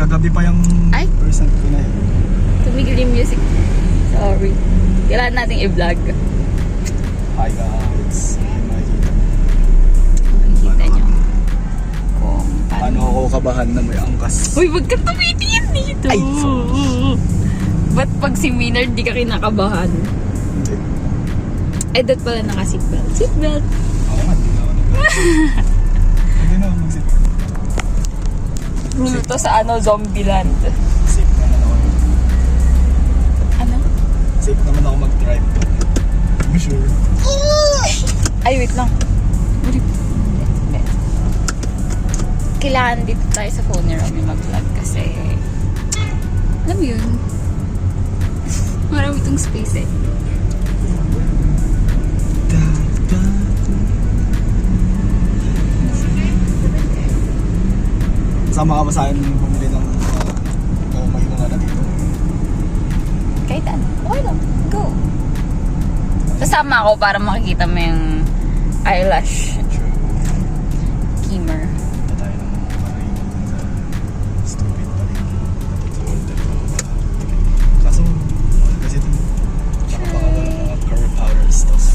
Kagabi pa yung Ay? person ko na yun. Tumigil yung music. Sorry. Kailangan nating i-vlog. Hi guys. Makikita Makikita nyo. Kung ano ako kabahan na may angkas. Uy, wag ka tumitingin dito. Ay, sorry. Ba't pag si Maynard di ka kinakabahan? Hindi. Ay, dat pala naka-seatbelt. Seatbelt! Oo nga, hindi na ako Hindi na ako mag-seatbelt. Rule to sa Zombieland. Safe naman ako. Ano? Safe naman ako mag-drive. I'm sure. Ay, wait lang. Kailangan dito tayo sa phone ni Romy mag-vlog kasi alam mo yun, marami itong space eh. Sama ka ba sa akin bumili ng may mga na dito? Kahit ano, okay lang, go. Sasama ako para makikita mo yung eyelash Sure. kimmer. Pa tayo ng maray sa stupid paligid. Sa order ko. Kaso, mahal kasi ito. Nakapakawa ng mga curry powders. Tapos,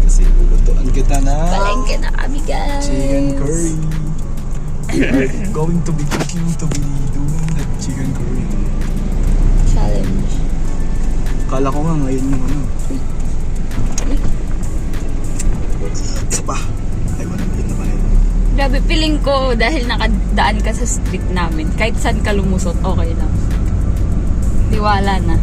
kasi lulutuan kita na Palengke na kami, guys. chicken curry. We're going to be cooking to be doing that chicken curry. Challenge. Kala ko nga ngayon yung ano. Isa pa. Ay, wala yun na pala yun. Grabe, feeling ko dahil nakadaan ka sa street namin, kahit saan ka lumusot, okay lang. Tiwala na.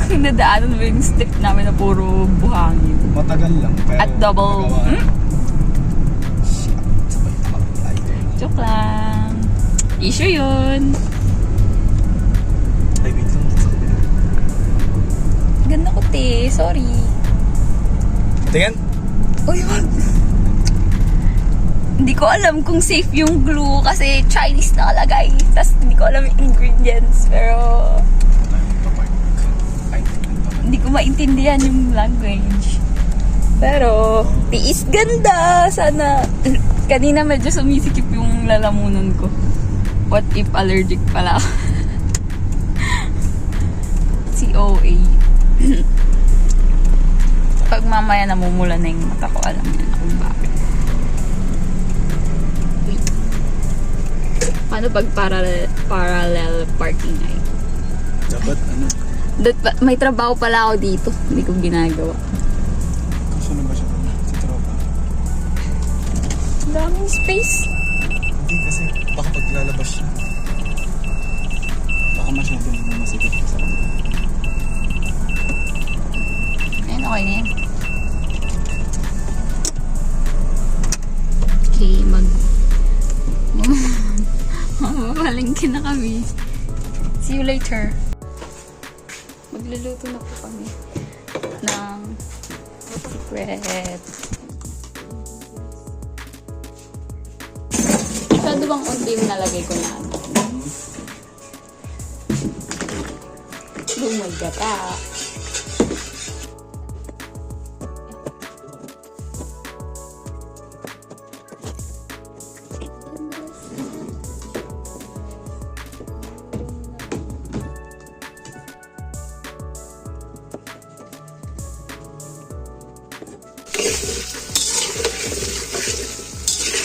Kung nadaanan mo yung street namin na puro buhangin. Matagal lang. Pero At double, nagawa. Shit. Sabay mag-lighter. Joke lang. Issue yun. Ay, wait lang. Sa kabila. Ganda ko, te. Sorry. Tingin? Uy, wag. Hindi ko alam kung safe yung glue kasi Chinese nakalagay. Tapos hindi ko alam yung ingredients. Pero Tayo magpapark. Ay, tingnan pa. hindi ko maintindihan yung language. Pero tiis ganda. Sana. Kanina medyo sumisikip yung lalamunan ko. What if allergic pala ako? COA. Pag mamaya namumula na yung mata ko, alam niya na kung bakit. Wait. Paano pag parallel parking ay? Dapat ano? May trabaho pala ako dito. Hindi ko ginagawa. Gusto na ba siya doon? Sa tropa? Daming space. Hindi kasi baka pag lalabas siya. Baka masyadong masikip ka sa kanya. Ayun, okay na yan. Okay, mamapalengke na kami. See you later. Magluluto na po kami ng secret. Masyado bang unti yung nalagay ko na ano? Lumagata.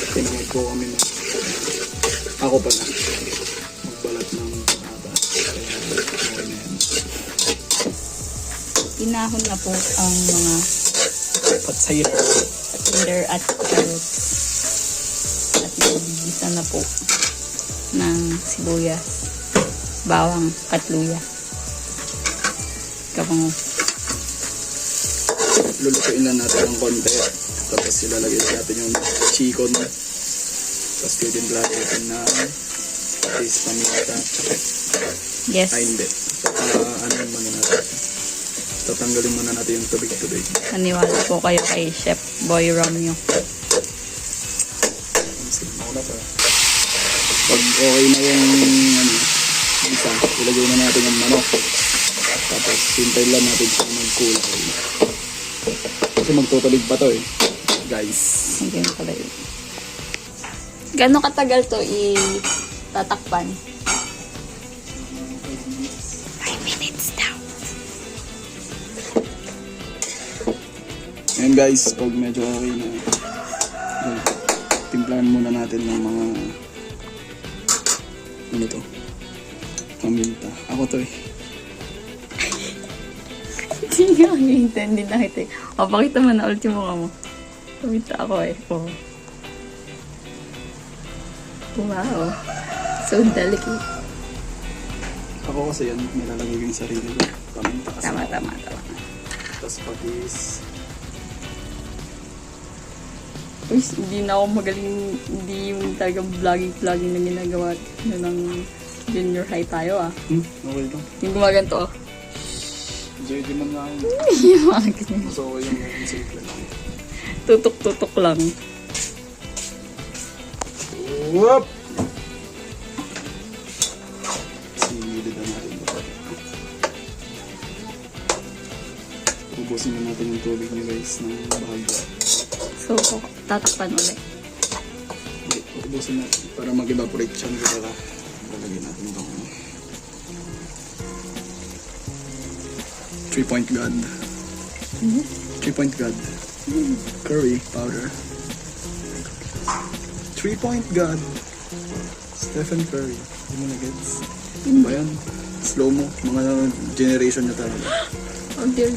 Tinangad po kami na ako pala magbalat ng patatas. Kaya okay na yan. Pinahon na po ang mga Patsayra. potato at carrots. At nabigisa na po ng sibuyas, bawang at luya. Kabango. Lulutuin lang natin ng konti. Tapos ilalagay natin yung chicken. Tapos titimpla natin na patis, paminta, tsaka Yes. ay hindi. Ano yung muna natin. Tatanggalin muna natin yung tubig-tubig. Naniwala po kayo kay Chef Boy Romeo. Ako na to. Pag okay na yung ano, isa, ilagay na natin yung manok. Tapos hintayin lang natin siya mag-kulay. Kasi magtutulig pa to eh. Guys. Hanggang pala yun. Gano'ng katagal to tatakpan? 5 minutes daw. Ngayon guys, pag medyo okay na, timplahan muna natin ng mga ano to? Paminta. Ako to eh. Hindi ako hindi na kita eh. O, pakita mo na ulit yung mukha mo. Paminta ako eh. Oh. Wow. So delicate. Ako kasi yan, nilalagay ko yung sarili ko. Paminta kasi. Tama. Tapos patis. Uy, hindi na ako magaling, hindi yung talagang vlogging na ginagawa ng junior high tayo ah. Okay lang. Yung gumaganto ah. JD man nga yun. Yung mga ganyan. Mas okay yung mga safe lang. Tutok-tutok lang. Whoop! Sinilid na natin ito. Ubusin na natin yung tubig niya guys ng bahagya. So, tatakpan ulit. Okay, ubusin natin para mag-evaporate siya. Para lalagyan natin itong 3-point god. 3-point god. Curry powder. 3-point god. Stephen Curry. Hindi mo na-gets? Ano ba yan? Slow mo. Mga generation niya talaga. Oh dear.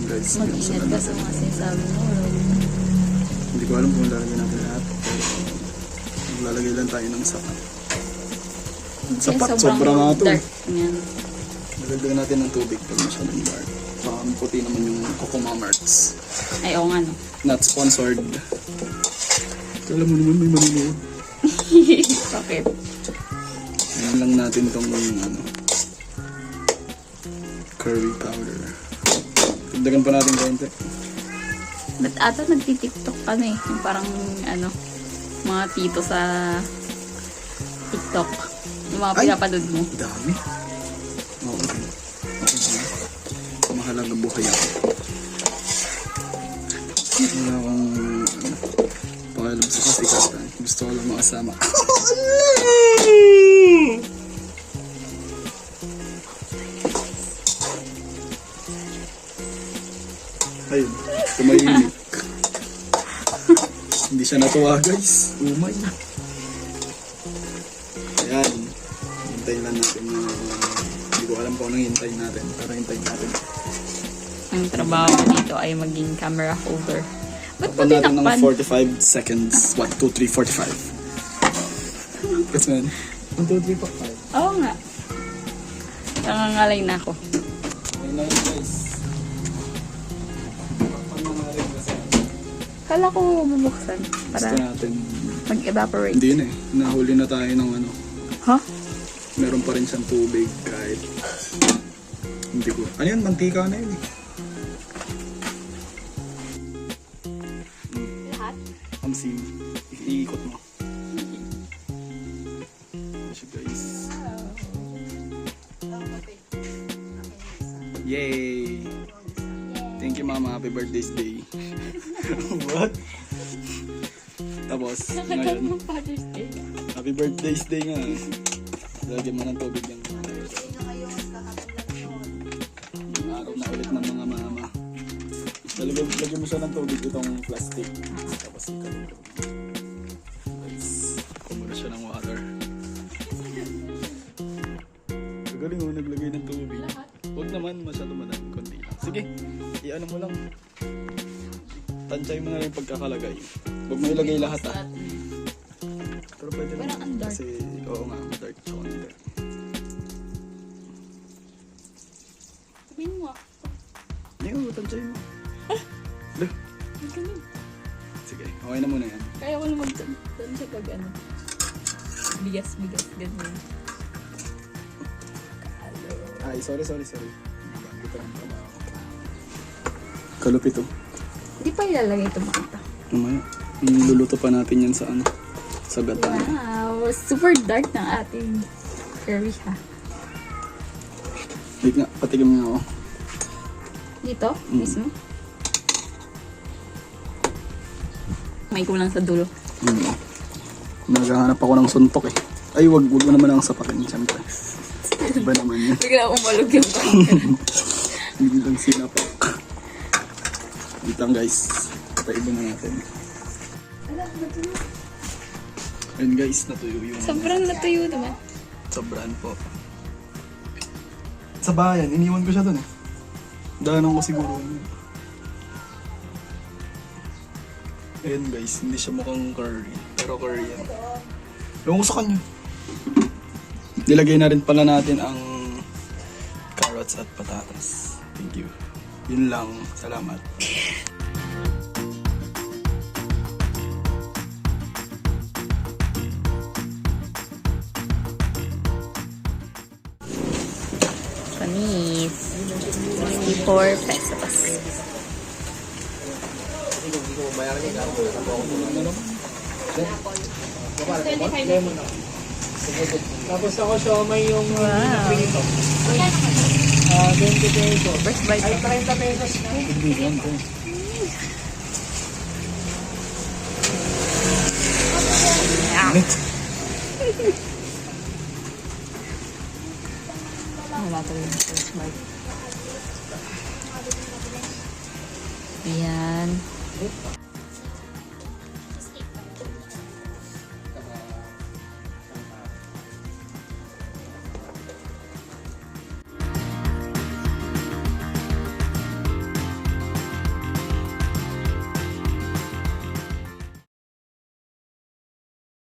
Guys, Mag-ingat ka sa mga sinasabi mo. hindi ko alam kung lalagyan natin lahat. Pero maglalagay lang tayo ng sapat. Sapat, sobra nga ito. Dark. Yan. Lalagyan natin ng tubig pag masyadong dark. Baka puti naman yung Kokoma Marks. Ay, oo nga no. Not sponsored. Kala mo naman may manunood. Bakit? Ayan lang natin itong ano, curry powder. Dagdagan pa natin konti. Ba't ata nagtitiktok ka na eh? Yung parang ano, mga tito sa TikTok. Yung mga Ay! pinapanood mo. Dami. Oo, okay. Okay. Mahalaga buhay ako. Wala akong pakialam sa kasikatan. Gusto ko lang makasama. Ayun, tumahimik. Hindi siya natuwa guys. Umay. Ayan. Hintayin lang natin na hindi ko alam kung anong hintayin natin. Para hintayin natin. Ang trabaho ko dito ay maging camera holder. Ba't mo Takpan natin ng tinakpan? 45 seconds. 1, 2, 3, 45. That's man. 1, 2, 3, 4, 5. Oo nga. Nangangalay na ako. Okay na yun guys. Takpan na nga rin kasi. Kala ko bubuksan para Gusto natin. mag-evaporate. Hindi yun eh. Nahuli na tayo ng ano. Ha? Meron pa rin siyang tubig kahit hindi ko. Ano yun? Mantika na yun eh. Lahat? Amsim. Iikot mo. Siya guys. Yay! Thank you mama. Happy birthday's day. What? Tapos, ngayon, Father's Day. happy birthday's day nga. Lagyan mo ng tubig yung araw na ulit ng mga mama. Lagyan mo siya ng tubig itong plastic. Tapos ikalagay. Guys, kumula siya ng water. Magaling mo naglagay ng tubig. Huwag naman masyado madami, konti lang. Sige, i-ano mo lang. Tansay mo na yung pagkakalagay. Huwag mo ilagay lahat ah. Pero pwede lang. Parang ang dark. Kasi, oo nga, dark siya konti. Sabihin mo. Hindi ko, tansay mo. Look. Sige, okay na muna yan. Kaya ko na mag-tansya pag ano. Bigas, ganun. Ay, sorry. Ito lang trabaho. Kalupit oh. Di pa ilalagay ito makita. Mamaya, niluluto pa natin yan sa ano, sa gata. Wow, super dark ng ating curry ha. Wait nga, patigam nga ako. Dito, mismo. may kulang sa dulo. Naghahanap ako ng suntok eh. Ay, wag mo naman ang sapakin, siyempre. Iba naman yun. Bigla umalog yung camera. Hindi lang sinapak. Wait lang guys. Pataiba na natin. Ayun guys, natuyo yung Sobrang natuyo naman. sa brand po. Sa bayan, iniwan ko siya dun eh. Daanan ko siguro yun. Ayun guys, hindi siya mukhang curry. Pero curry yan. Ewan ko sa kanya. Nilagay na rin pala natin ang carrots at patatas. Thank you. Yun lang. Salamat. Panis. 64 pesos. Tapos ako siomay yung Wow. prito. 20 pesos. First bite. Ay, 30 pesos. Wala tuloy yung first bite. Ayan.